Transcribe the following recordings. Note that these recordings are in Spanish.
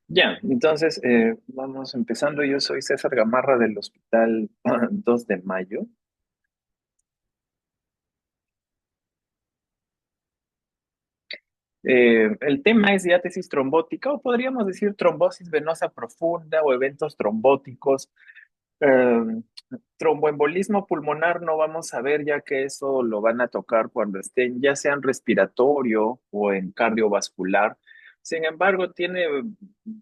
Ya, entonces vamos empezando. Yo soy César Gamarra del Hospital 2 de Mayo. El tema es diátesis trombótica o podríamos decir trombosis venosa profunda o eventos trombóticos. Eh, Tromboembolismo pulmonar no vamos a ver ya que eso lo van a tocar cuando estén ya sea en respiratorio o en cardiovascular. Sin embargo, tiene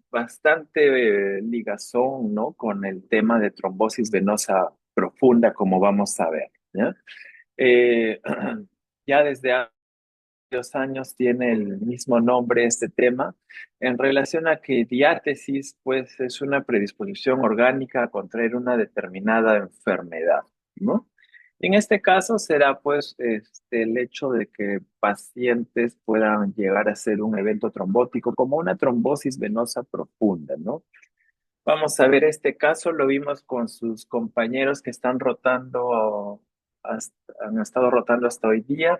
bastante ligazón, ¿no? Con el tema de trombosis venosa profunda, como vamos a ver, ¿ya? Eh, ya desde varios años tiene el mismo nombre este tema, en relación a que diátesis, pues, es una predisposición orgánica a contraer una determinada enfermedad, ¿no? En este caso será, pues, el hecho de que pacientes puedan llegar a ser un evento trombótico, como una trombosis venosa profunda, ¿no? Vamos a ver este caso, lo vimos con sus compañeros que están rotando, han estado rotando hasta hoy día.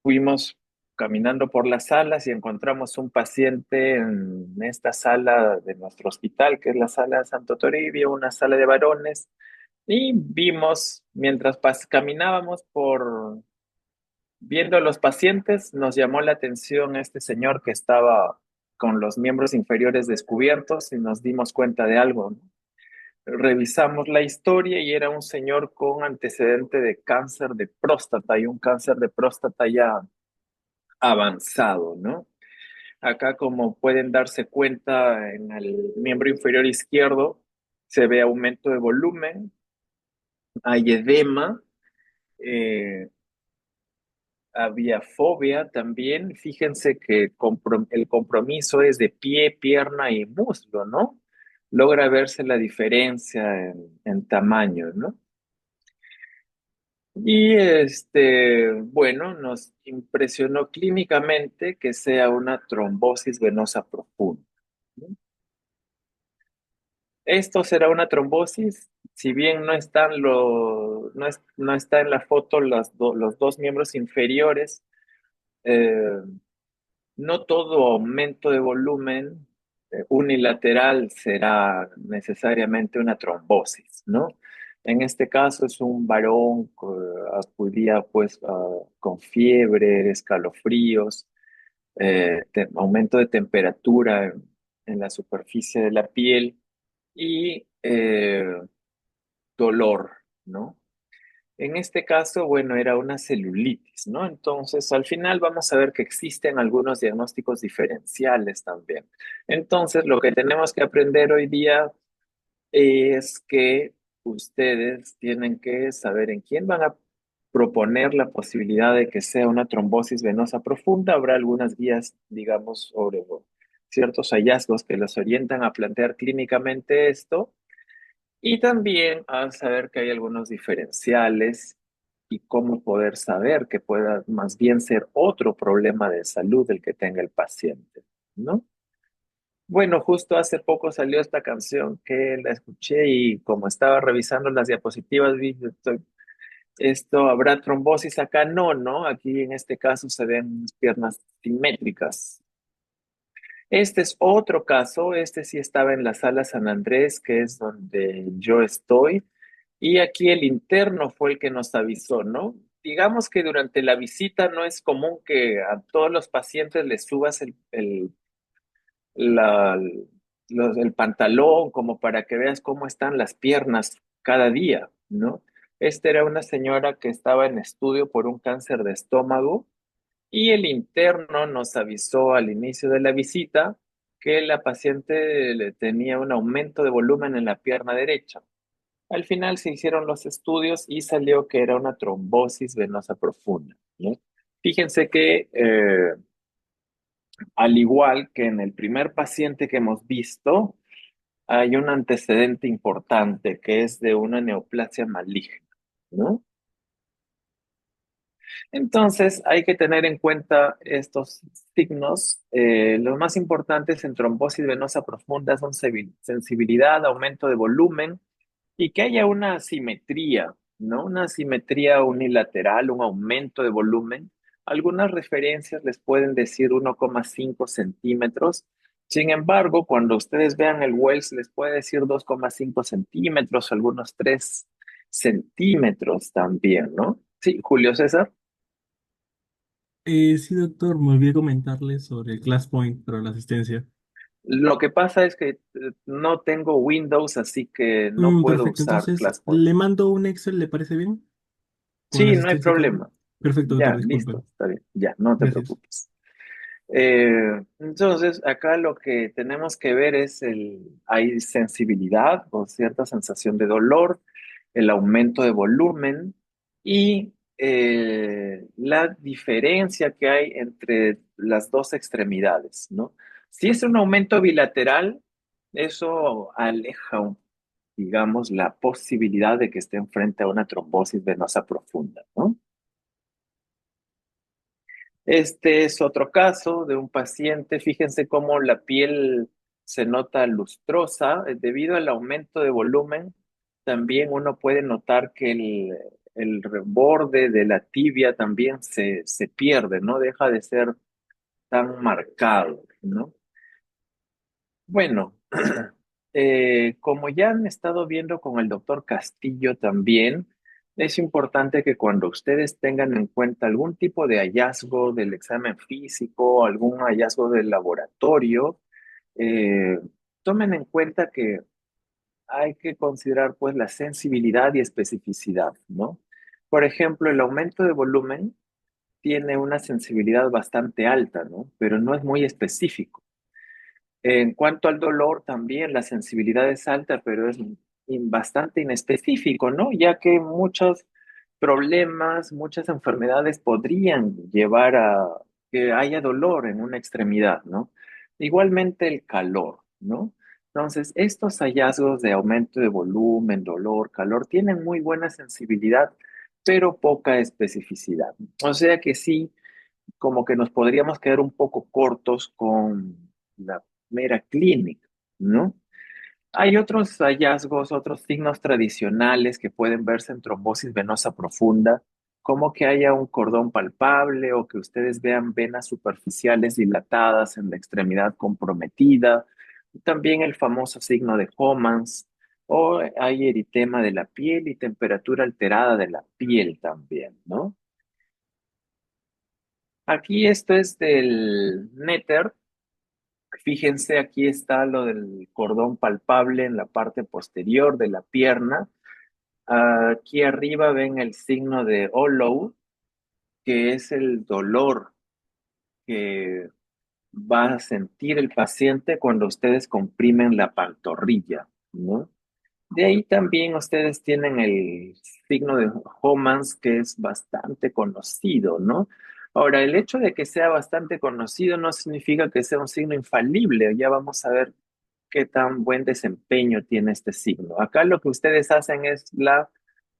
Fuimos caminando por las salas y encontramos un paciente en esta sala de nuestro hospital, que es la sala Santo Toribio, una sala de varones, y vimos, mientras caminábamos por viendo a los pacientes, nos llamó la atención este señor que estaba con los miembros inferiores descubiertos y nos dimos cuenta de algo, ¿no? Revisamos la historia y era un señor con antecedente de cáncer de próstata y un cáncer de próstata ya avanzado, ¿no? Acá, como pueden darse cuenta, en el miembro inferior izquierdo se ve aumento de volumen, hay edema, eh, había fobia también. Fíjense que el compromiso es de pie, pierna y muslo, ¿no? Logra verse la diferencia en tamaño, ¿no? Y bueno, nos impresionó clínicamente que sea una trombosis venosa profunda, ¿no? Esto será una trombosis, si bien no están no está en la foto los dos miembros inferiores. eh, no todo aumento de volumen unilateral será necesariamente una trombosis, ¿no? En este caso es un varón que acudía pues con fiebre, escalofríos, aumento de temperatura en la superficie de la piel y dolor, ¿no? En este caso, bueno, era una celulitis, ¿no? Entonces, al final vamos a ver que existen algunos diagnósticos diferenciales también. Entonces, lo que tenemos que aprender hoy día es que ustedes tienen que saber en quién van a proponer la posibilidad de que sea una trombosis venosa profunda. Habrá algunas guías, digamos, sobre ciertos hallazgos que los orientan a plantear clínicamente esto y también a saber que hay algunos diferenciales y cómo poder saber que pueda más bien ser otro problema de salud el que tenga el paciente, ¿no? Bueno, justo hace poco salió esta canción que la escuché y como estaba revisando las diapositivas, vi esto, ¿habrá trombosis acá? No, ¿no? Aquí en este caso se ven piernas simétricas. Este es otro caso, este sí estaba en la sala San Andrés, que es donde yo estoy, y aquí el interno fue el que nos avisó, ¿no? Digamos que durante la visita no es común que a todos los pacientes les subas la- el pantalón como para que veas cómo están las piernas cada día, ¿no? Esta era una señora que estaba en estudio por un cáncer de estómago y el interno nos avisó al inicio de la visita que la paciente le tenía un aumento de volumen en la pierna derecha. Al final se hicieron los estudios y salió que era una trombosis venosa profunda, ¿no? Fíjense que al igual que en el primer paciente que hemos visto, hay un antecedente importante que es de una neoplasia maligna, ¿no? Entonces, hay que tener en cuenta estos signos. Los más importantes en trombosis venosa profunda son sensibilidad, aumento de volumen y que haya una asimetría, ¿no? Una asimetría unilateral, un aumento de volumen. Algunas referencias les pueden decir 1,5 centímetros. Sin embargo, cuando ustedes vean el Wells, les puede decir 2,5 centímetros, algunos 3 centímetros también, ¿no? Sí, Julio César. Sí, doctor, me olvidé comentarle sobre el Class Point para la asistencia. Lo que pasa es que no tengo Windows, así que no puedo Perfecto, usar entonces ClassPoint. le mando un Excel, ¿le parece bien? Con la Sí, no hay asistencia y todo. problema. Perfecto, doctor, Ya, disculpe. listo, está bien. Ya, no te Gracias. preocupes. Entonces, acá lo que tenemos que ver es hay sensibilidad o cierta sensación de dolor, el aumento de volumen y la diferencia que hay entre las dos extremidades, ¿no? Si es un aumento bilateral, eso aleja, digamos, la posibilidad de que esté frente a una trombosis venosa profunda, ¿no? Este es otro caso de un paciente. Fíjense cómo la piel se nota lustrosa. Debido al aumento de volumen. También uno puede notar que el borde de la tibia también se pierde, no deja de ser tan marcado, ¿no? Bueno, como ya han estado viendo con el doctor Castillo también, es importante que cuando ustedes tengan en cuenta algún tipo de hallazgo del examen físico, algún hallazgo del laboratorio, eh, tomen en cuenta que hay que considerar pues la sensibilidad y especificidad, ¿no? Por ejemplo, el aumento de volumen tiene una sensibilidad bastante alta, ¿no? Pero no es muy específico. En cuanto al dolor, también la sensibilidad es alta, pero es bastante inespecífico, ¿no? Ya que muchos problemas, muchas enfermedades podrían llevar a que haya dolor en una extremidad, ¿no? Igualmente el calor, ¿no? Entonces, estos hallazgos de aumento de volumen, dolor, calor, tienen muy buena sensibilidad, pero poca especificidad. O sea que sí, como que nos podríamos quedar un poco cortos con la mera clínica, ¿no? Hay otros hallazgos, otros signos tradicionales que pueden verse en trombosis venosa profunda, como que haya un cordón palpable o que ustedes vean venas superficiales dilatadas en la extremidad comprometida, también el famoso signo de Homans, o hay eritema de la piel y temperatura alterada de la piel también, ¿no? Aquí esto es del Netter. Fíjense, aquí está lo del cordón palpable en la parte posterior de la pierna. Aquí arriba ven el signo de Hollow, que es el dolor que va a sentir el paciente cuando ustedes comprimen la pantorrilla, ¿no? De ahí también ustedes tienen el signo de Homans, que es bastante conocido, ¿no? Ahora, el hecho de que sea bastante conocido no significa que sea un signo infalible. Ya vamos a ver qué tan buen desempeño tiene este signo. Acá lo que ustedes hacen es la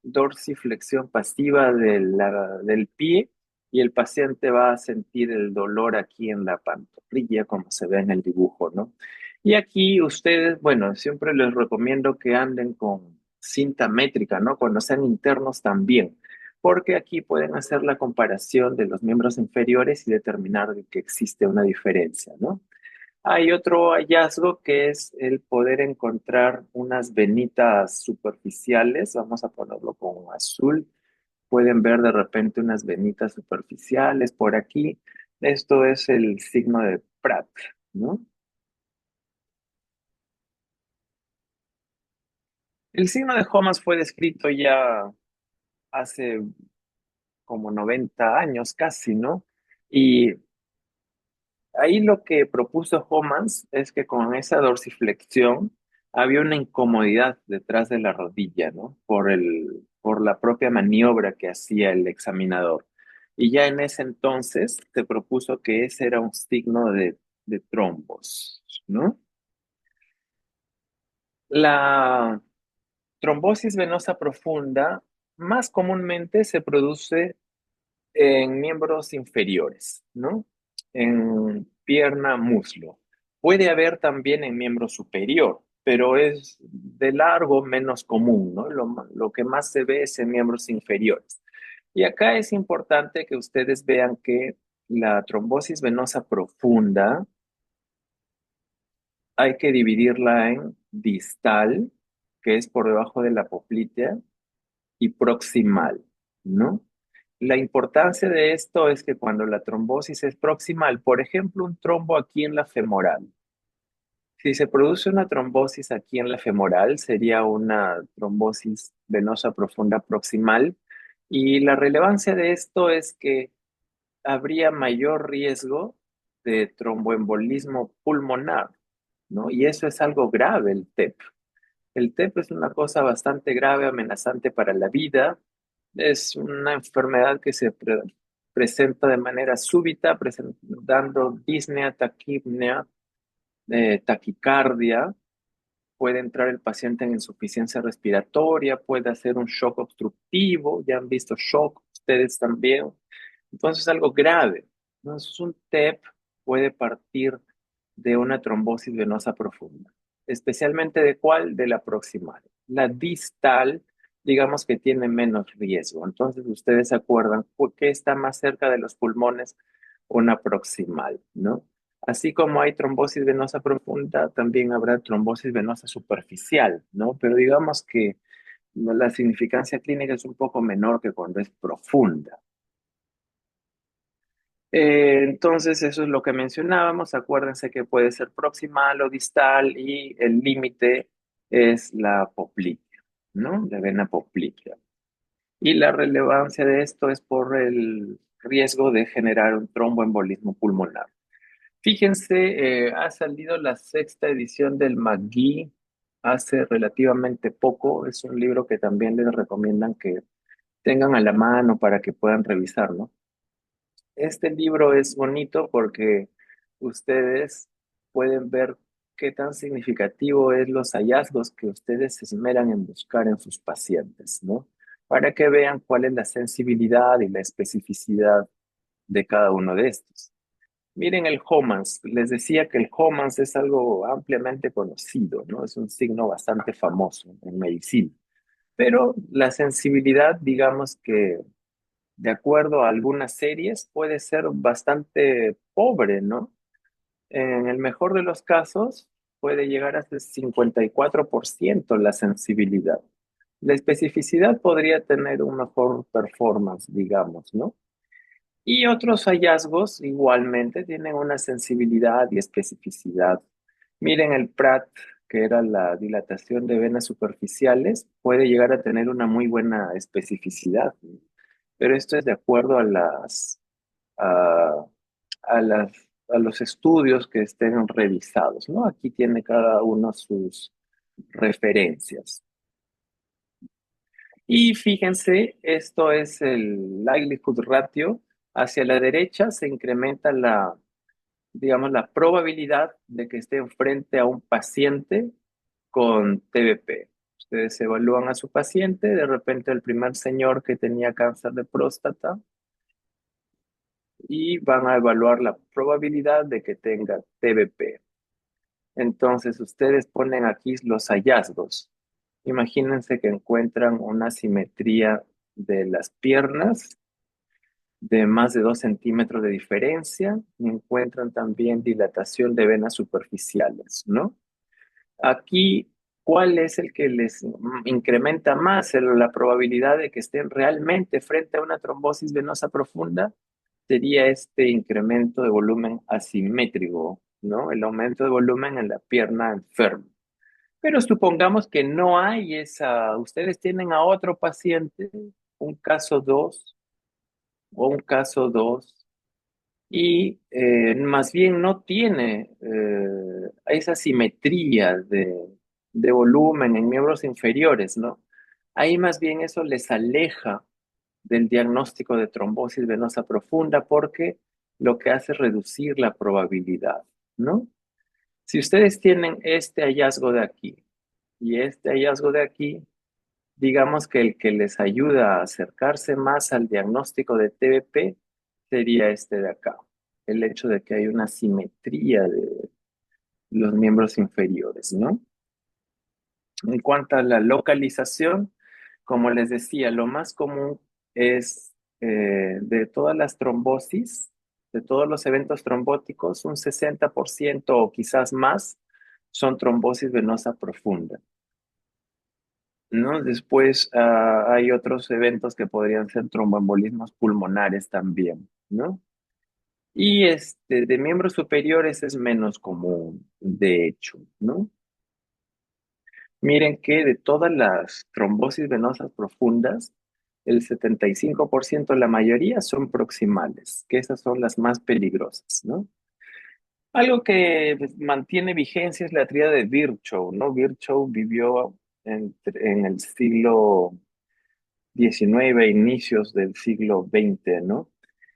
dorsiflexión pasiva del pie y el paciente va a sentir el dolor aquí en la pantorrilla, como se ve en el dibujo, ¿no? Y aquí ustedes, bueno, siempre les recomiendo que anden con cinta métrica, ¿no? Cuando sean internos también, porque aquí pueden hacer la comparación de los miembros inferiores y determinar de que existe una diferencia, ¿no? Hay otro hallazgo que es el poder encontrar unas venitas superficiales. Vamos a ponerlo con azul. Pueden ver de repente unas venitas superficiales por aquí. Esto es el signo de Pratt, ¿no? El signo de Homas fue descrito ya hace como 90 años casi, ¿no? Y ahí lo que propuso Homans es que con esa dorsiflexión había una incomodidad detrás de la rodilla, ¿no? Por la propia maniobra que hacía el examinador. Y ya en ese entonces se propuso que ese era un signo de trombos, ¿no? La trombosis venosa profunda más comúnmente se produce en miembros inferiores, ¿no? En pierna, muslo. Puede haber también en miembro superior, pero es de largo menos común, ¿no? Lo que más se ve es en miembros inferiores. Y acá es importante que ustedes vean que la trombosis venosa profunda hay que dividirla en distal, que es por debajo de la poplitea, y proximal, ¿no? La importancia de esto es que cuando la trombosis es proximal, por ejemplo, un trombo aquí en la femoral, si se produce una trombosis aquí en la femoral, sería una trombosis venosa profunda proximal, y la relevancia de esto es que habría mayor riesgo de tromboembolismo pulmonar, ¿no? Y eso es algo grave, el TEP. El TEP es una cosa bastante grave, amenazante para la vida. Es una enfermedad que se presenta de manera súbita, dando disnea, taquipnea, taquicardia. Puede entrar el paciente en insuficiencia respiratoria, puede hacer un shock obstructivo. Ya han visto shock ustedes también. Entonces es algo grave. Entonces un TEP puede partir de una trombosis venosa profunda, especialmente de cuál, de la proximal. La distal, digamos que tiene menos riesgo. Entonces ustedes se acuerdan por qué está más cerca de los pulmones una proximal, ¿no? Así como hay trombosis venosa profunda, también habrá trombosis venosa superficial, ¿no? Pero digamos que la significancia clínica es un poco menor que cuando es profunda. Entonces, eso es lo que mencionábamos. Acuérdense que puede ser proximal o distal y el límite es la poplitea, ¿no? La vena poplitea. Y la relevancia de esto es por el riesgo de generar un tromboembolismo pulmonar. Fíjense, ha salido la sexta edición del McGee hace relativamente poco. Es un libro que también les recomiendan que tengan a la mano para que puedan revisar, ¿no? Este libro es bonito porque ustedes pueden ver qué tan significativo es los hallazgos que ustedes se esmeran en buscar en sus pacientes, ¿no? Para que vean cuál es la sensibilidad y la especificidad de cada uno de estos. Miren el HOMANS. Les decía que el HOMANS es algo ampliamente conocido, ¿no? Es un signo bastante famoso en medicina. Pero la sensibilidad, digamos que de acuerdo a algunas series, puede ser bastante pobre, ¿no? En el mejor de los casos, puede llegar hasta el 54% la sensibilidad. La especificidad podría tener un mejor performance, digamos, ¿no? Y otros hallazgos igualmente tienen una sensibilidad y especificidad. Miren el PRAT, que era la dilatación de venas superficiales, puede llegar a tener una muy buena especificidad, ¿no? Pero esto es de acuerdo a, a las, a los estudios que estén revisados, ¿no? Aquí tiene cada uno sus referencias. Y fíjense, esto es el likelihood ratio. Hacia la derecha se incrementa digamos, la probabilidad de que esté frente a un paciente con TBP. Ustedes evalúan a su paciente, de repente el primer señor que tenía cáncer de próstata, y van a evaluar la probabilidad de que tenga TBP. Entonces, ustedes ponen aquí los hallazgos. Imagínense que encuentran una simetría de las piernas de más de 2 centímetros de diferencia y encuentran también dilatación de venas superficiales, ¿no? Aquí, ¿cuál es el que les incrementa más la probabilidad de que estén realmente frente a una trombosis venosa profunda? Sería este incremento de volumen asimétrico, ¿no? El aumento de volumen en la pierna enferma. Pero supongamos que no hay esa, ustedes tienen a otro paciente, un caso 2 o un caso 2 y más bien no tiene esa simetría de volumen en miembros inferiores, ¿no? Ahí más bien eso les aleja del diagnóstico de trombosis venosa profunda porque lo que hace es reducir la probabilidad, ¿no? Si ustedes tienen este hallazgo de aquí y este hallazgo de aquí, digamos que el que les ayuda a acercarse más al diagnóstico de TBP sería este de acá, el hecho de que hay una simetría de los miembros inferiores, ¿no? En cuanto a la localización, como les decía, lo más común es de todas las trombosis, de todos los eventos trombóticos, un 60% o quizás más son trombosis venosa profunda, ¿no? Después hay otros eventos que podrían ser tromboembolismos pulmonares también, ¿no? Y de miembros superiores es menos común, de hecho, ¿no? Miren que de todas las trombosis venosas profundas, el 75%, la mayoría son proximales, que esas son las más peligrosas, ¿no? Algo que pues, mantiene vigencia es la tríada de Virchow, ¿no? Virchow vivió en el siglo XIX, inicios del siglo XX, ¿no?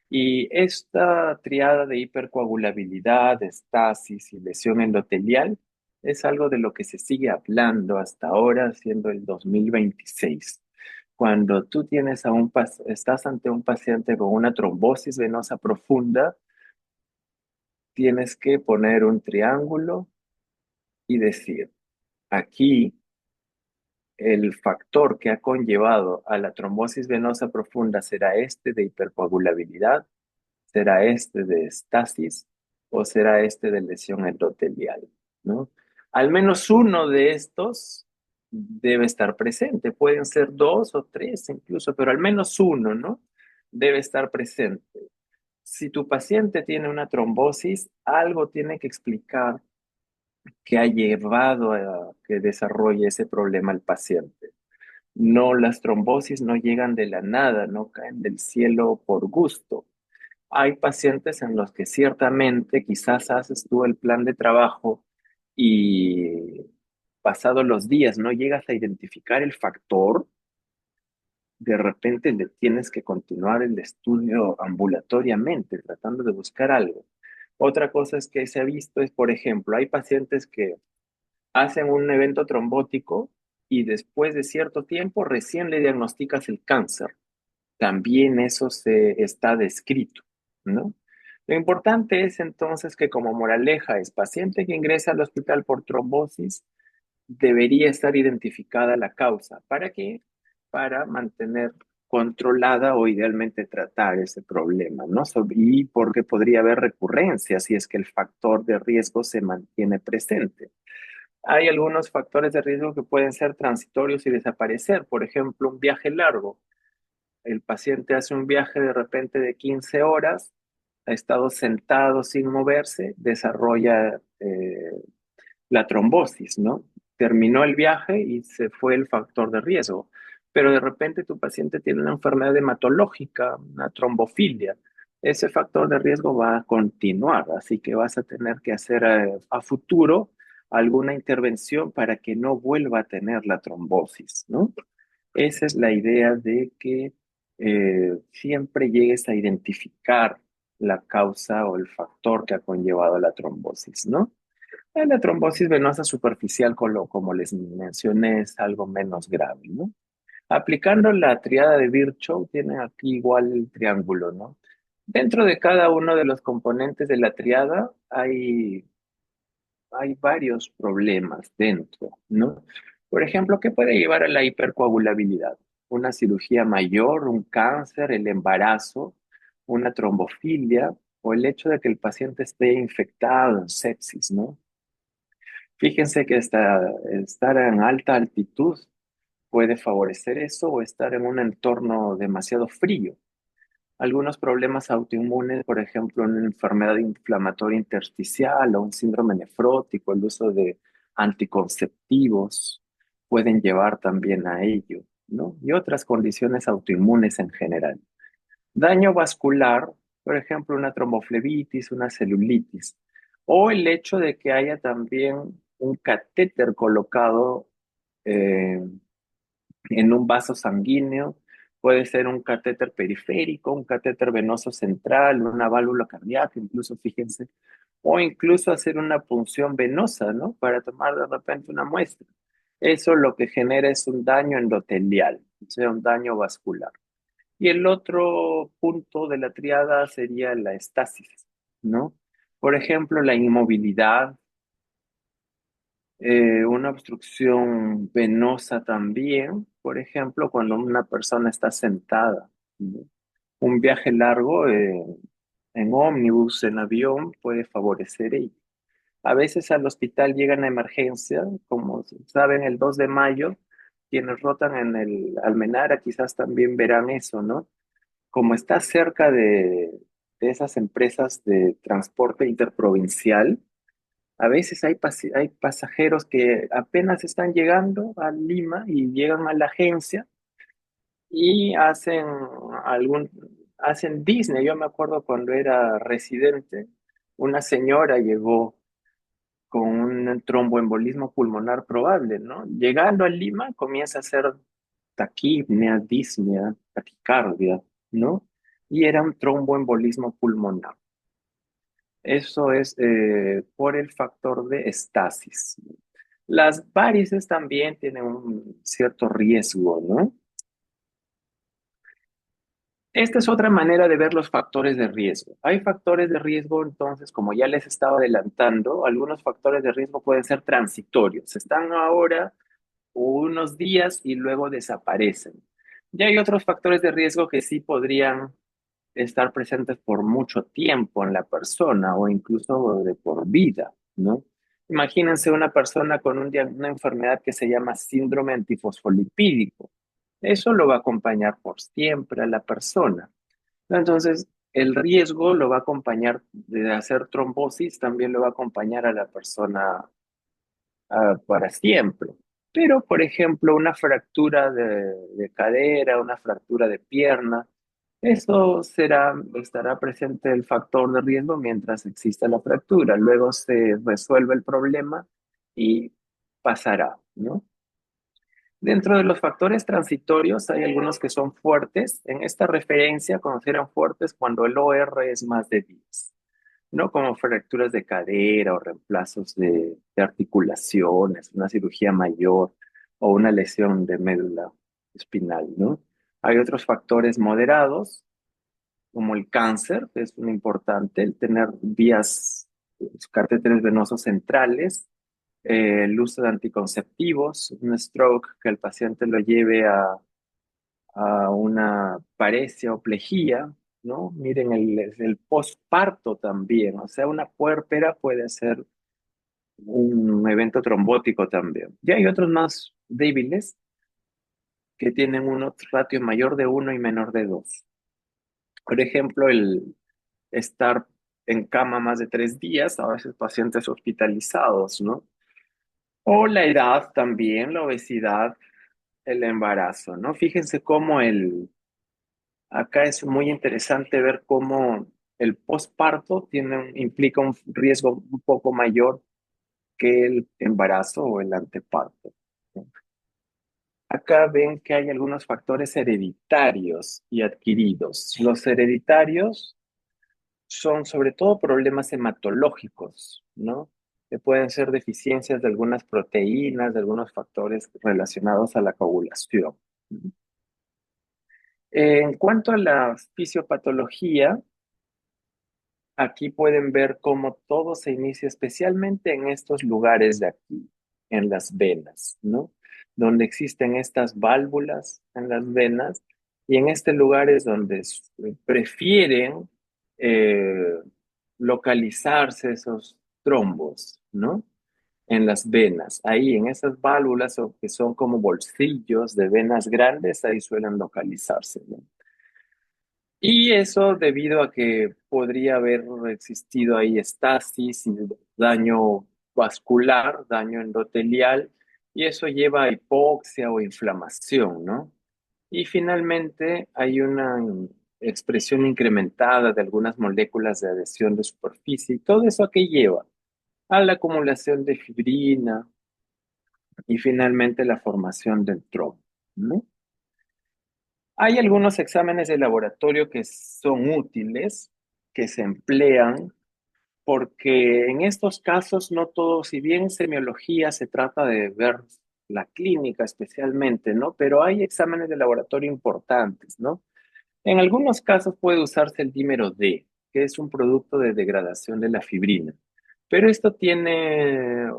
Y esta triada de hipercoagulabilidad, estasis y lesión endotelial es algo de lo que se sigue hablando hasta ahora, siendo el 2026. Cuando tú estás ante un paciente con una trombosis venosa profunda, tienes que poner un triángulo y decir, aquí el factor que ha conllevado a la trombosis venosa profunda será este de hipercoagulabilidad, será este de estasis o será este de lesión endotelial, ¿no? Al menos uno de estos debe estar presente. Pueden ser dos o tres incluso, pero al menos uno, ¿no? Debe estar presente. Si tu paciente tiene una trombosis, algo tiene que explicar que ha llevado a que desarrolle ese problema el paciente. No, las trombosis no llegan de la nada, no caen del cielo por gusto. Hay pacientes en los que ciertamente quizás haces tú el plan de trabajo y pasados los días no llegas a identificar el factor, de repente le tienes que continuar el estudio ambulatoriamente, tratando de buscar algo. Otra cosa es que se ha visto es, por ejemplo, hay pacientes que hacen un evento trombótico y después de cierto tiempo recién le diagnosticas el cáncer. También eso se está descrito, ¿no? Lo importante es entonces que como moraleja es paciente que ingresa al hospital por trombosis, debería estar identificada la causa. ¿Para qué? Para mantener controlada o idealmente tratar ese problema, ¿no? Y porque podría haber recurrencia si es que el factor de riesgo se mantiene presente. Hay algunos factores de riesgo que pueden ser transitorios y desaparecer. Por ejemplo, un viaje largo. El paciente hace un viaje de repente de 15 horas, ha estado sentado sin moverse, desarrolla la trombosis, ¿no? Terminó el viaje y se fue el factor de riesgo, pero de repente tu paciente tiene una enfermedad hematológica, una trombofilia. Ese factor de riesgo va a continuar, así que vas a tener que hacer a futuro alguna intervención para que no vuelva a tener la trombosis, ¿no? Esa es la idea de que siempre llegues a identificar la causa o el factor que ha conllevado la trombosis, ¿no? La trombosis venosa superficial, como les mencioné, es algo menos grave, ¿no? Aplicando la triada de Virchow, tiene aquí igual el triángulo, ¿no? Dentro de cada uno de los componentes de la triada hay varios problemas dentro, ¿no? Por ejemplo, ¿qué puede llevar a la hipercoagulabilidad? Una cirugía mayor, un cáncer, el embarazo, una trombofilia o el hecho de que el paciente esté infectado en sepsis, ¿no? Fíjense que estar en alta altitud puede favorecer eso o estar en un entorno demasiado frío. Algunos problemas autoinmunes, por ejemplo, una enfermedad inflamatoria intersticial o un síndrome nefrótico, el uso de anticonceptivos pueden llevar también a ello, ¿no? Y otras condiciones autoinmunes en general. Daño vascular, por ejemplo, una tromboflebitis, una celulitis, o el hecho de que haya también un catéter colocado eh, en un vaso sanguíneo, puede ser un catéter periférico, un catéter venoso central, una válvula cardíaca, incluso fíjense, o incluso hacer una punción venosa, ¿no? Para tomar de repente una muestra. Eso lo que genera es un daño endotelial, o sea, un daño vascular. Y el otro punto de la triada sería la estasis, ¿no? Por ejemplo, la inmovilidad, una obstrucción venosa también, por ejemplo, cuando una persona está sentada, ¿no? Un viaje largo en ómnibus, en avión, puede favorecer ello. A veces al hospital llegan a emergencia, como saben, el 2 de mayo, quienes rotan en el Almenara quizás también verán eso, ¿no? Como está cerca de esas empresas de transporte interprovincial, a veces hay pasajeros que apenas están llegando a Lima y llegan a la agencia y algún, hacen Disney. Yo me acuerdo cuando era residente, una señora llegó con un tromboembolismo pulmonar probable, ¿no? Llegando a Lima comienza a hacer taquipnea, disnea, taquicardia, ¿no? Y era un tromboembolismo pulmonar. Eso es por el factor de estasis. Las varices también tienen un cierto riesgo, ¿no? Esta es otra manera de ver los factores de riesgo. Hay factores de riesgo, entonces, como ya les estaba adelantando, algunos factores de riesgo pueden ser transitorios. Están ahora unos días y luego desaparecen. Ya hay otros factores de riesgo que sí podrían estar presentes por mucho tiempo en la persona o incluso de por vida, ¿no? Imagínense una persona con una enfermedad que se llama síndrome antifosfolipídico. Eso lo va a acompañar por siempre a la persona. Entonces, el riesgo lo va a acompañar de hacer trombosis, también lo va a acompañar a la persona para siempre. Pero, por ejemplo, una fractura de cadera, una fractura de pierna, estará presente el factor de riesgo mientras exista la fractura. Luego se resuelve el problema y pasará, ¿no? Dentro de los factores transitorios hay algunos que son fuertes. En esta referencia consideran fuertes cuando el OR es más de 10, ¿no? Como fracturas de cadera o reemplazos de articulaciones, una cirugía mayor o una lesión de médula espinal, ¿no? Hay otros factores moderados, como el cáncer, que es un importante, el tener vías, catéteres venosos centrales, el uso de anticonceptivos, un stroke que el paciente lo lleve a una paresia o plejía, ¿no? Miren el posparto también, o sea, una puérpera puede ser un evento trombótico también. Y hay otros más débiles que tienen un ratio mayor de uno y menor de 2. Por ejemplo, el estar en cama más de 3 días, a veces pacientes hospitalizados, ¿no? O la edad también, la obesidad, el embarazo, ¿no? Fíjense cómo acá es muy interesante ver cómo el posparto implica un riesgo un poco mayor que el embarazo o el anteparto, ¿no? Acá ven que hay algunos factores hereditarios y adquiridos. Los hereditarios son sobre todo problemas hematológicos, ¿no? Que pueden ser deficiencias de algunas proteínas, de algunos factores relacionados a la coagulación. En cuanto a la fisiopatología, aquí pueden ver cómo todo se inicia especialmente en estos lugares de aquí, en las venas, ¿no? Donde existen estas válvulas en las venas y en este lugar es donde prefieren eh, localizarse esos trombos, ¿no? En las venas, ahí en esas válvulas que son como bolsillos de venas grandes, ahí suelen localizarse, ¿no? Y eso debido a que podría haber existido ahí estasis y daño vascular, daño endotelial, y eso lleva a hipoxia o inflamación, ¿no? Y finalmente hay una expresión incrementada de algunas moléculas de adhesión de superficie, y todo eso a qué lleva a la acumulación de fibrina y finalmente la formación del trombo, ¿no? Hay algunos exámenes de laboratorio que son útiles, que se emplean, porque en estos casos no todo, si bien en semiología se trata de ver la clínica especialmente, ¿no? Pero hay exámenes de laboratorio importantes, ¿no? En algunos casos puede usarse el dímero D, que es un producto de degradación de la fibrina, pero esto tiene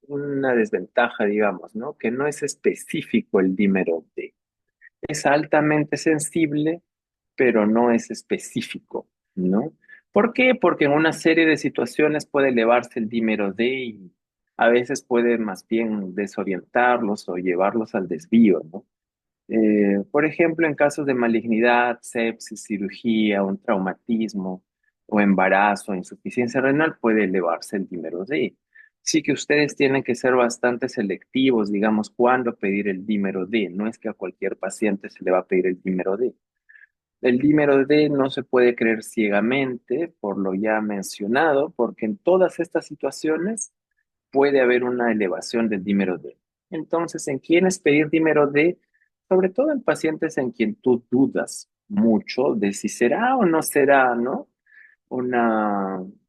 una desventaja, digamos, ¿no? Que no es específico el dímero D. Es altamente sensible, pero no es específico, ¿no? ¿Por qué? Porque en una serie de situaciones puede elevarse el dímero D y a veces puede más bien desorientarlos o llevarlos al desvío, ¿no? Por ejemplo, en casos de malignidad, sepsis, cirugía, un traumatismo o embarazo, insuficiencia renal, puede elevarse el dímero D. Sí que ustedes tienen que ser bastante selectivos, digamos, cuándo pedir el dímero D. No es que a cualquier paciente se le va a pedir el dímero D. El dímero D no se puede creer ciegamente, por lo ya mencionado, porque en todas estas situaciones puede haber una elevación del dímero D. Entonces, ¿en quiénes pedir dímero D? Sobre todo en pacientes en quien tú dudas mucho de si será o no será, ¿no?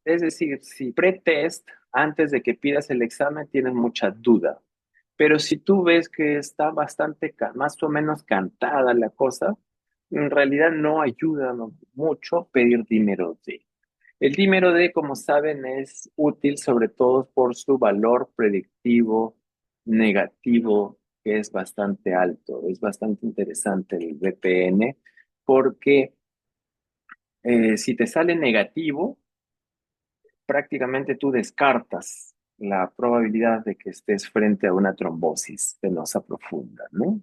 Es decir, si pretest, antes de que pidas el examen, tienes mucha duda. Pero si tú ves que está bastante, más o menos cantada la cosa, en realidad no ayuda mucho pedir dímero D. El dímero D, como saben, es útil sobre todo por su valor predictivo negativo, que es bastante alto. Es bastante interesante el VPN, porque si te sale negativo, prácticamente tú descartas la probabilidad de que estés frente a una trombosis venosa profunda, ¿no?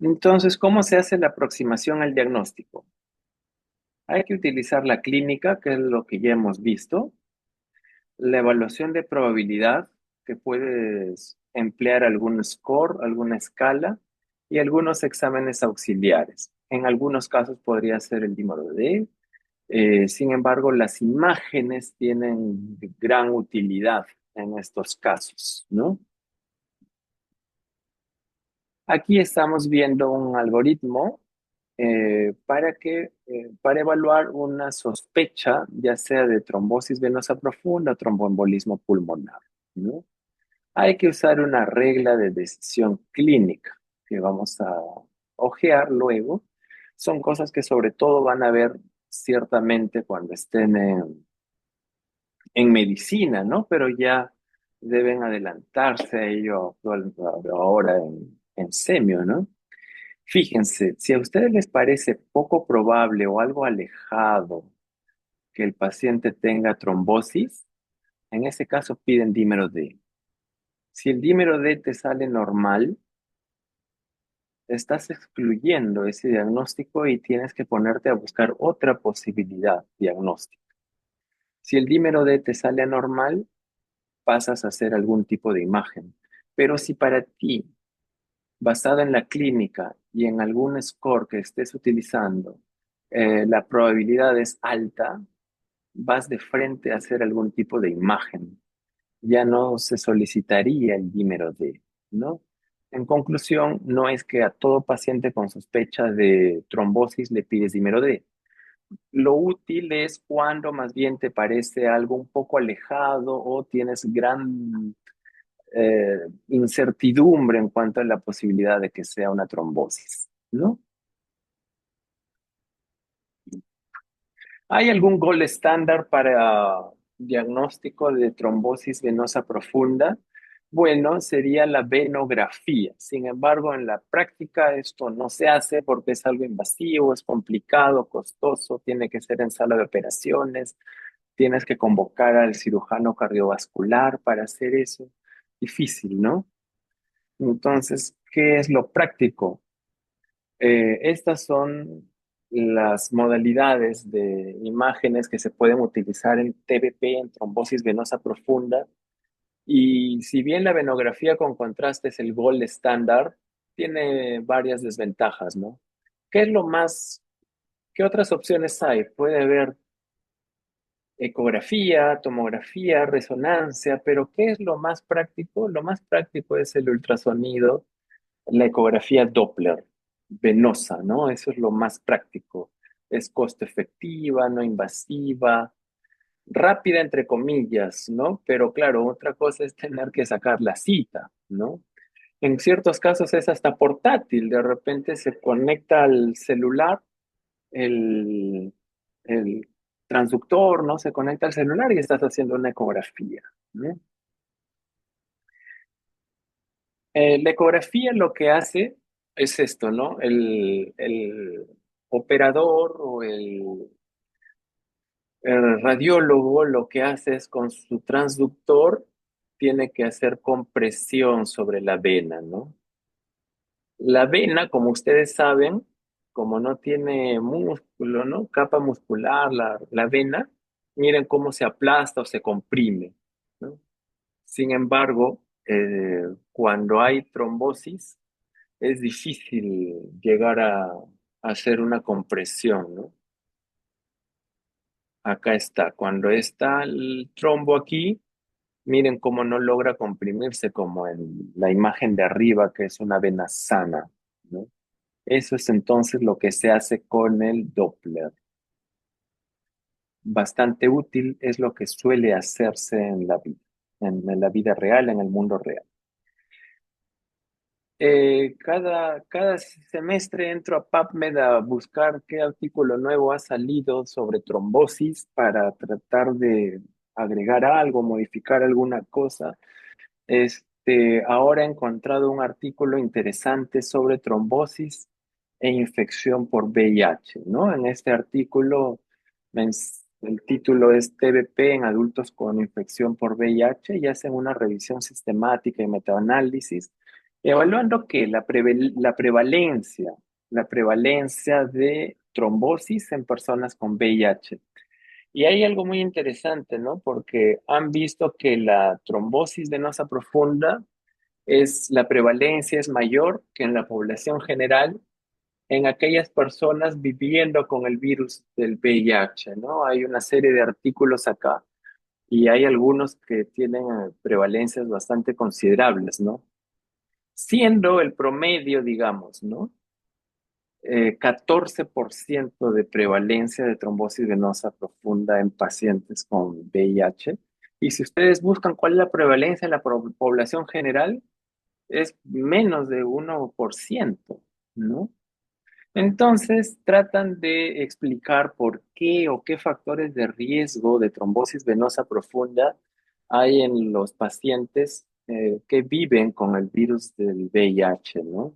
Entonces, ¿cómo se hace la aproximación al diagnóstico? Hay que utilizar la clínica, que es lo que ya hemos visto, la evaluación de probabilidad, que puedes emplear algún score, alguna escala y algunos exámenes auxiliares. En algunos casos podría ser el dímero D. Sin embargo, las imágenes tienen gran utilidad en estos casos, ¿no? Aquí estamos viendo un algoritmo para evaluar una sospecha, ya sea de trombosis venosa profunda o tromboembolismo pulmonar, ¿no? Hay que usar una regla de decisión clínica que vamos a ojear luego. Son cosas que sobre todo van a ver ciertamente cuando estén en medicina, ¿no? Pero ya deben adelantarse a ello ahora en semio, ¿no? Fíjense, si a ustedes les parece poco probable o algo alejado que el paciente tenga trombosis, en ese caso piden dímero D. Si el dímero D te sale normal, estás excluyendo ese diagnóstico y tienes que ponerte a buscar otra posibilidad diagnóstica. Si el dímero D te sale anormal, pasas a hacer algún tipo de imagen. Pero si para ti, basado en la clínica y en algún score que estés utilizando, la probabilidad es alta, vas de frente a hacer algún tipo de imagen. Ya no se solicitaría el dímero D, ¿no? En conclusión, no es que a todo paciente con sospecha de trombosis le pides dímero D. Lo útil es cuando más bien te parece algo un poco alejado o tienes gran incertidumbre en cuanto a la posibilidad de que sea una trombosis, ¿no? ¿Hay algún gol estándar para diagnóstico de trombosis venosa profunda? Bueno, sería la venografía. Sin embargo, en la práctica esto no se hace porque es algo invasivo, es complicado, costoso, tiene que ser en sala de operaciones, tienes que convocar al cirujano cardiovascular para hacer eso. Difícil, ¿no? Entonces, ¿qué es lo práctico? Estas son las modalidades de imágenes que se pueden utilizar en TBP, en trombosis venosa profunda. Y si bien la venografía con contraste es el gold estándar, tiene varias desventajas, ¿no? ¿Qué es lo más, qué otras opciones hay? Puede haber ecografía, tomografía, resonancia, pero ¿qué es lo más práctico? Lo más práctico es el ultrasonido, la ecografía Doppler venosa, ¿no? Eso es lo más práctico. Es costo efectiva, no invasiva, rápida entre comillas, ¿no? Pero claro, otra cosa es tener que sacar la cita, ¿no? En ciertos casos es hasta portátil, de repente se conecta al celular el, el transductor, ¿no? Se conecta al celular y estás haciendo una ecografía, ¿no? La ecografía lo que hace es esto, ¿no? El operador o El radiólogo lo que hace es con su transductor, tiene que hacer compresión sobre la vena, ¿no? La vena, como ustedes saben, como no tiene músculo, ¿no? Capa muscular, la vena, miren cómo se aplasta o se comprime, ¿no? Sin embargo, cuando hay trombosis, es difícil llegar a hacer una compresión, ¿no? Acá está, cuando está el trombo aquí, miren cómo no logra comprimirse como en la imagen de arriba, que es una vena sana, ¿no? Eso es entonces lo que se hace con el Doppler. Bastante útil es lo que suele hacerse en la vida real, en el mundo real. Cada semestre entro a PubMed a buscar qué artículo nuevo ha salido sobre trombosis para tratar de agregar algo, modificar alguna cosa. Ahora he encontrado un artículo interesante sobre trombosis e infección por VIH, ¿no? En este artículo, el título es TBP en adultos con infección por VIH y hacen una revisión sistemática y metaanálisis, evaluando que la prevalencia de trombosis en personas con VIH. Y hay algo muy interesante, ¿no? Porque han visto que la trombosis venosa profunda la prevalencia es mayor que en la población general en aquellas personas viviendo con el virus del VIH, ¿no? Hay una serie de artículos acá y hay algunos que tienen prevalencias bastante considerables, ¿no? Siendo el promedio, digamos, ¿no? 14% de prevalencia de trombosis venosa profunda en pacientes con VIH. Y si ustedes buscan cuál es la prevalencia en la población general, es menos de 1%, ¿no? Entonces, tratan de explicar por qué o qué factores de riesgo de trombosis venosa profunda hay en los pacientes que viven con el virus del VIH, ¿no?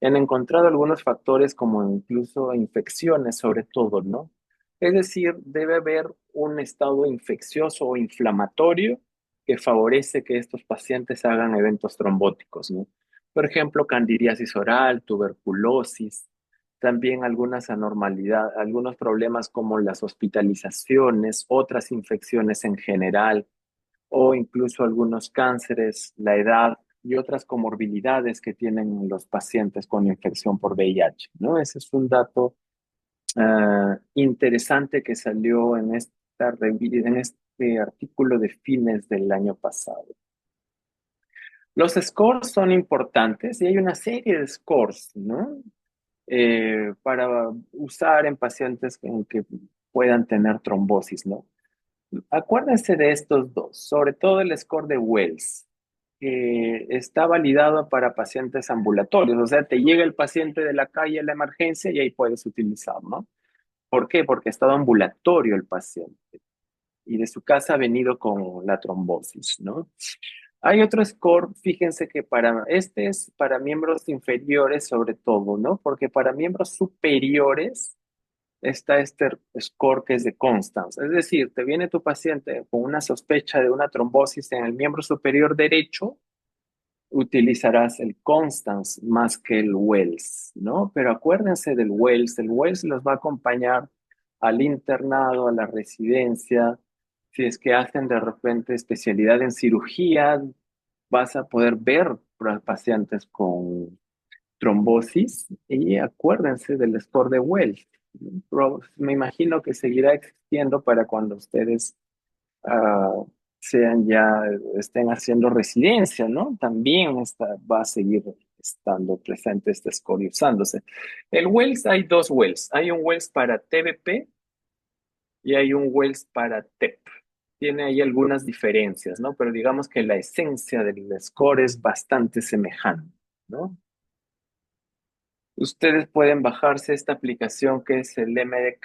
Han encontrado algunos factores como incluso infecciones, sobre todo, ¿no? Es decir, debe haber un estado infeccioso o inflamatorio que favorece que estos pacientes hagan eventos trombóticos, ¿no? Por ejemplo, candidiasis oral, tuberculosis, también algunas anormalidades, algunos problemas como las hospitalizaciones, otras infecciones en general, o incluso algunos cánceres, la edad y otras comorbilidades que tienen los pacientes con infección por VIH, ¿no? Ese es un dato interesante que salió en en este artículo de fines del año pasado. Los scores son importantes y hay una serie de scores, ¿no? Para usar en pacientes que puedan tener trombosis, ¿no? Acuérdense de estos dos, sobre todo el score de Wells, que está validado para pacientes ambulatorios, o sea, te llega el paciente de la calle a la emergencia y ahí puedes utilizar, ¿no? ¿Por qué? Porque ha estado ambulatorio el paciente y de su casa ha venido con la trombosis, ¿no? Hay otro score, fíjense que este es para miembros inferiores sobre todo, ¿no? Porque para miembros superiores está este score que es de Constance. Es decir, te viene tu paciente con una sospecha de una trombosis en el miembro superior derecho, utilizarás el Constance más que el Wells, ¿no? Pero acuérdense del Wells. El Wells los va a acompañar al internado, a la residencia. Si es que hacen de repente especialidad en cirugía, vas a poder ver pacientes con trombosis y acuérdense del score de Wells. Me imagino que seguirá existiendo para cuando ustedes ah, estén haciendo residencia, ¿no? También va a seguir estando presente este score y usándose. El Wells, hay dos Wells. Hay un Wells para TBP y hay un Wells para TEP. Tiene ahí algunas diferencias, ¿no? Pero digamos que la esencia del score es bastante semejante, ¿no? Ustedes pueden bajarse esta aplicación que es el MD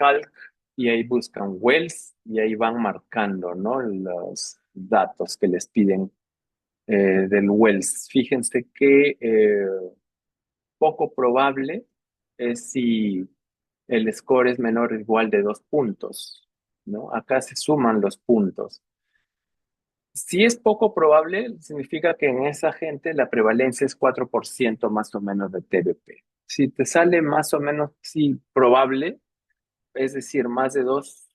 y ahí buscan Wells y ahí van marcando, ¿no? Los datos que les piden del Wells. Fíjense que poco probable es si el score es menor o igual de 2 puntos. ¿no? Acá se suman los puntos. Si es poco probable, significa que en esa gente la prevalencia es 4% más o menos de TBP. Si te sale más o menos sí, probable, es decir, más de 2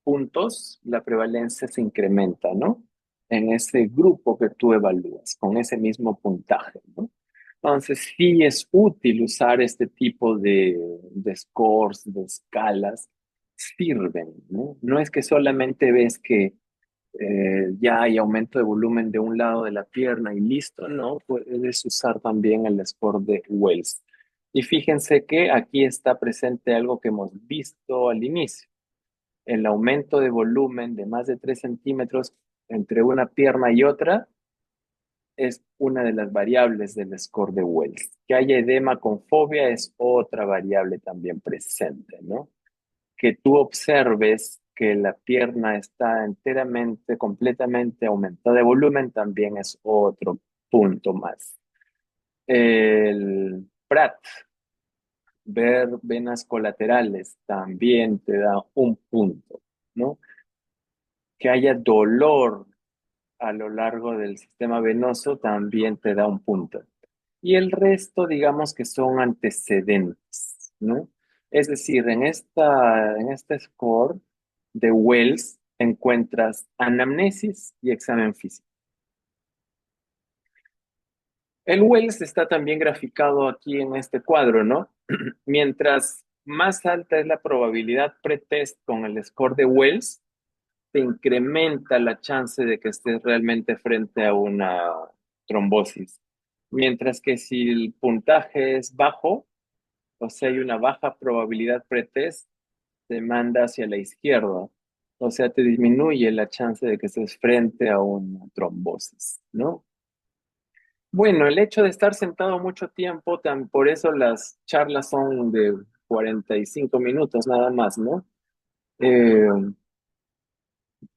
puntos, la prevalencia se incrementa, ¿no? En ese grupo que tú evalúas, con ese mismo puntaje, ¿no? Entonces, sí es útil usar este tipo de scores, de escalas, sirven, ¿no? No es que solamente ves que ya hay aumento de volumen de un lado de la pierna y listo, ¿no? Puedes usar también el score de Wells. Y fíjense que aquí está presente algo que hemos visto al inicio, el aumento de volumen de más de 3 centímetros entre una pierna y otra es una de las variables del score de Wells. Que haya edema con fobia es otra variable también presente, ¿no? Que tú observes que la pierna está enteramente, completamente aumentada de volumen, también es otro punto más. El Pratt, ver venas colaterales, también te da un punto, ¿no? Que haya dolor a lo largo del sistema venoso, también te da un punto. Y el resto, digamos que son antecedentes, ¿no? Es decir, en este score de Wells encuentras anamnesis y examen físico. El Wells está también graficado aquí en este cuadro, ¿no? Mientras más alta es la probabilidad pretest con el score de Wells, te incrementa la chance de que estés realmente frente a una trombosis. Mientras que si el puntaje es bajo, o sea, hay una baja probabilidad pretest, te manda hacia la izquierda. O sea, te disminuye la chance de que estés frente a una trombosis, ¿no? Bueno, el hecho de estar sentado mucho tiempo, por eso las charlas son de 45 minutos nada más, ¿no? Eh,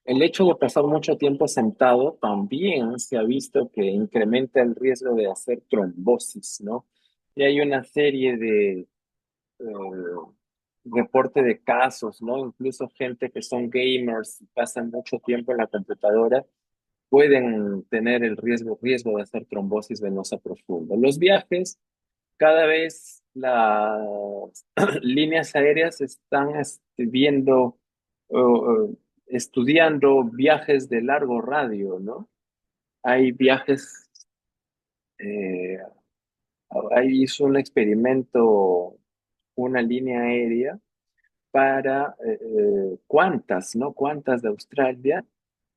el hecho de pasar mucho tiempo sentado también se ha visto que incrementa el riesgo de hacer trombosis, ¿no? Y hay una serie de reporte de casos, ¿no? Incluso gente que son gamers y pasan mucho tiempo en la computadora pueden tener el riesgo de hacer trombosis venosa profunda. Los viajes, cada vez las líneas aéreas están viendo, estudiando viajes de largo radio, ¿no? Hay viajes, eh, ahí hizo un experimento, una línea aérea para cuántas, ¿no? Cuántas de Australia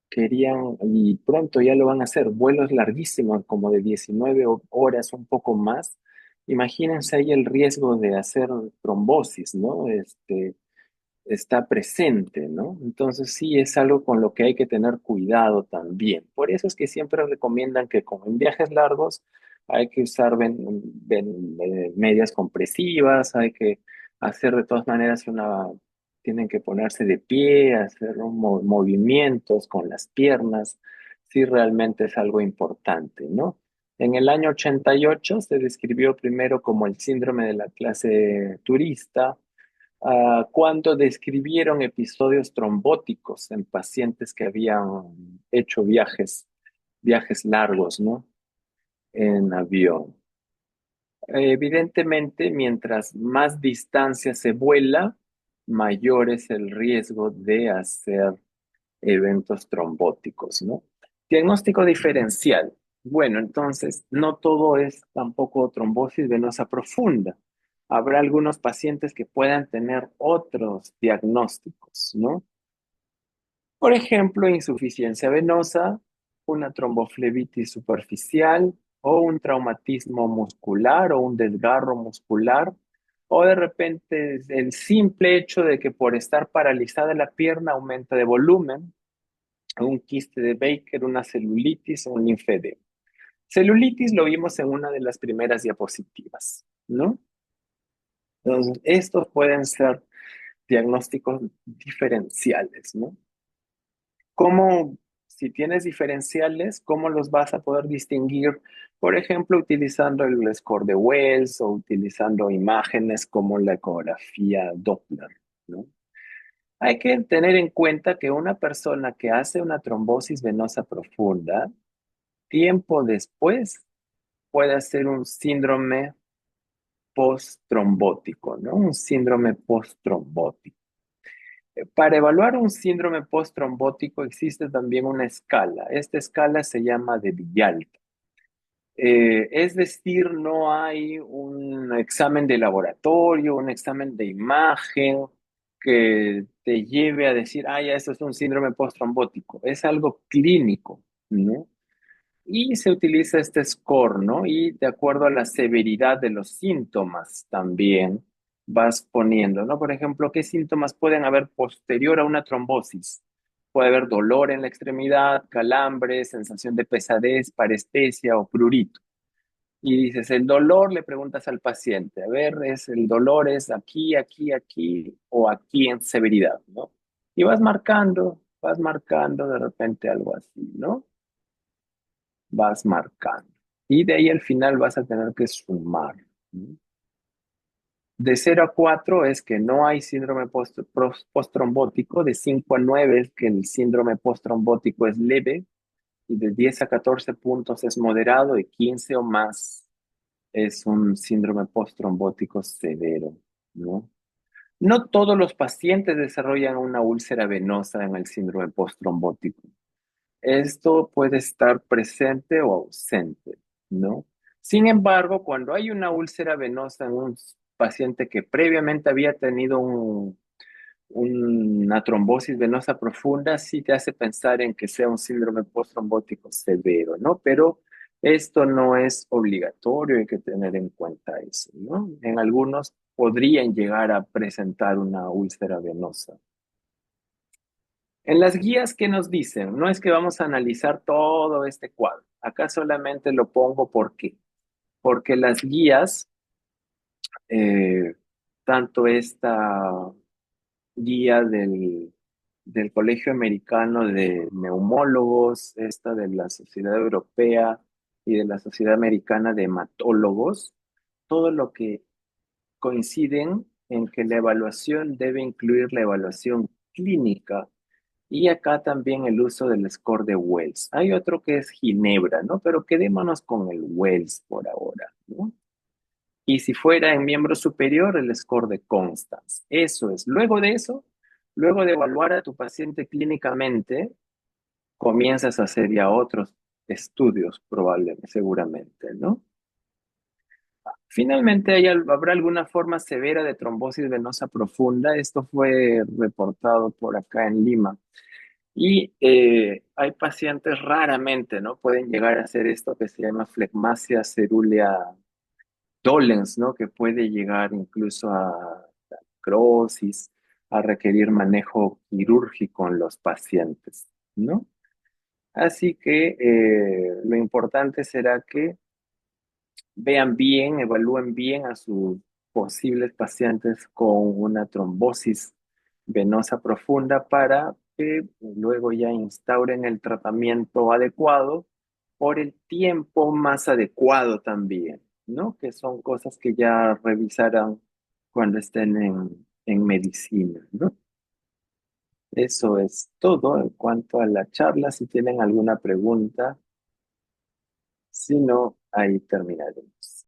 querían, y pronto ya lo van a hacer, vuelos larguísimos, como de 19 horas, un poco más. Imagínense ahí el riesgo de hacer trombosis, ¿no? Está presente, ¿no? Entonces sí es algo con lo que hay que tener cuidado también. Por eso es que siempre recomiendan que como en viajes largos hay que usar medias compresivas, hay que hacer de todas maneras tienen que ponerse de pie, hacer movimientos con las piernas, sí realmente es algo importante, ¿no? En el año 88 se describió primero como el síndrome de la clase turista, cuando describieron episodios trombóticos en pacientes que habían hecho viajes largos, ¿no? En avión. Evidentemente, mientras más distancia se vuela, mayor es el riesgo de hacer eventos trombóticos, ¿no? Diagnóstico diferencial. Bueno, entonces, no todo es tampoco trombosis venosa profunda. Habrá algunos pacientes que puedan tener otros diagnósticos, ¿no? Por ejemplo, insuficiencia venosa, una tromboflebitis superficial o un traumatismo muscular o un desgarro muscular, o de repente el simple hecho de que por estar paralizada la pierna aumenta de volumen, un quiste de Baker, una celulitis o un linfedema. Celulitis lo vimos en una de las primeras diapositivas, ¿no? Entonces, estos pueden ser diagnósticos diferenciales, ¿no? ¿Cómo, si tienes diferenciales, cómo los vas a poder distinguir? Por ejemplo, utilizando el score de Wells o utilizando imágenes como la ecografía Doppler, ¿no? Hay que tener en cuenta que una persona que hace una trombosis venosa profunda, tiempo después puede hacer un síndrome post-trombótico, ¿no? Un síndrome post-trombótico. Para evaluar un síndrome post-trombótico existe también una escala. Esta escala se llama de Villalta. Es decir, no hay un examen de laboratorio, un examen de imagen que te lleve a decir, ah, ya, esto es un síndrome post-trombótico. Es algo clínico, ¿no? Y se utiliza este score, ¿no? Y de acuerdo a la severidad de los síntomas también vas poniendo, ¿no? Por ejemplo, ¿qué síntomas pueden haber posterior a una trombosis? Puede haber dolor en la extremidad, calambre, sensación de pesadez, parestesia o prurito. Y dices, el dolor, le preguntas al paciente, a ver, el dolor es aquí, aquí, aquí o aquí en severidad, ¿no? Y vas marcando de repente algo así, ¿no? Vas marcando. Y de ahí al final vas a tener que sumar, ¿no? De 0 a 4 es que no hay síndrome post-trombótico, de 5 a 9 es que el síndrome post-trombótico es leve, y de 10 a 14 puntos es moderado, de 15 o más es un síndrome post-trombótico severo, ¿no? No todos los pacientes desarrollan una úlcera venosa en el síndrome post-trombótico. Esto puede estar presente o ausente, ¿no? Sin embargo, cuando hay una úlcera venosa en un paciente que previamente había tenido una trombosis venosa profunda, sí te hace pensar en que sea un síndrome postrombotico severo, ¿no? Pero esto no es obligatorio, hay que tener en cuenta eso, ¿no? En algunos podrían llegar a presentar una úlcera venosa. En las guías, ¿qué nos dicen? No es que vamos a analizar todo este cuadro. Acá solamente lo pongo porque las guías, eh, tanto esta guía del Colegio Americano de Neumólogos, esta de la Sociedad Europea y de la Sociedad Americana de Hematólogos, todo lo que coinciden en que la evaluación debe incluir la evaluación clínica y acá también el uso del score de Wells. Hay otro que es Ginebra, ¿no? Pero quedémonos con el Wells por ahora, ¿no? Y si fuera en miembro superior, el score de Constance. Eso es. Luego de eso, luego de evaluar a tu paciente clínicamente, comienzas a hacer ya otros estudios, probablemente, seguramente, ¿no? Finalmente, habrá alguna forma severa de trombosis venosa profunda. Esto fue reportado por acá en Lima. Y hay pacientes raramente, ¿no? Pueden llegar a hacer esto que se llama flegmasia cerúlea dolens, ¿no? Que puede llegar incluso a necrosis, a requerir manejo quirúrgico en los pacientes, ¿no? Así que lo importante será que vean bien, evalúen bien a sus posibles pacientes con una trombosis venosa profunda para que luego ya instauren el tratamiento adecuado por el tiempo más adecuado también, ¿no? Que son cosas que ya revisarán cuando estén en medicina, ¿no? Eso es todo en cuanto a la charla. Si tienen alguna pregunta, si no, ahí terminaré.